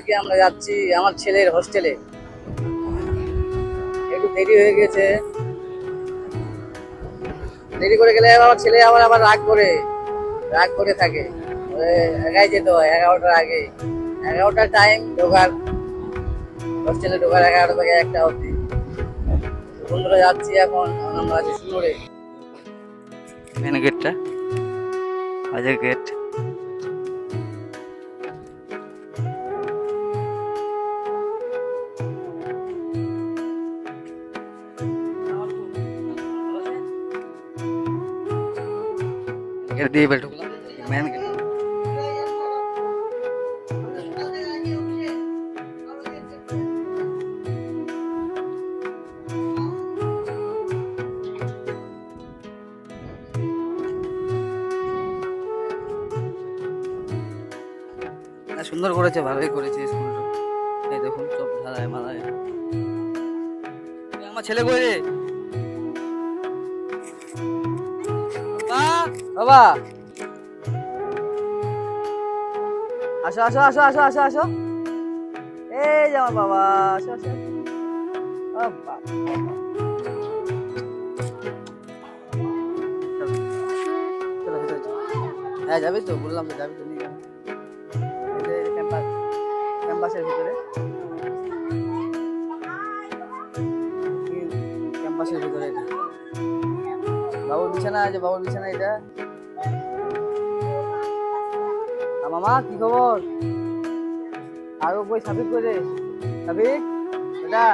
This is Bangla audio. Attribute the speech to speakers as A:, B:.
A: আজকে আমরা যাচ্ছি আমার ছেলের হোস্টেলে। একটু দেরি হয়ে গেছে, দেরি করে গেলে আমার ছেলে আবার আবার রাগ করে থাকে। একাই যেতে হয় 11টার আগে, 11টার টাইম ঢোকার, হোস্টেলে ঢোকার 11টা থেকে 1টা অবধি। বন্ধুরা যাচ্ছি এখন, আমরা আছি স্টোরে। মেন গেটটা, বাজার গেট। গেট দিয়ে এবার ঢুকলাম মেন গেট। সুন্দর করেছে, ভালোই করেছে স্কুলটা। এই দেখুন সব ঢালাই মালায়। আমার ছেলে কই রে? বাবা, আসো আসো আসো আসো আসো আসো। এই যে আমার বাবা, আসো আসো। বাবা, চলো ভিতরে চলো। হ্যাঁ যাবি তো, বললাম তো যাবি তো, নিয়ে যাবো। ক্যাম্পাসের ভিতরে, ক্যাম্পাসের ভিতরে এটা বাবুর বিছানা আছে, বাবুর বিছানা এটা। মামা কি খবর? আরো কই সাবিক করে, সাবিক এটা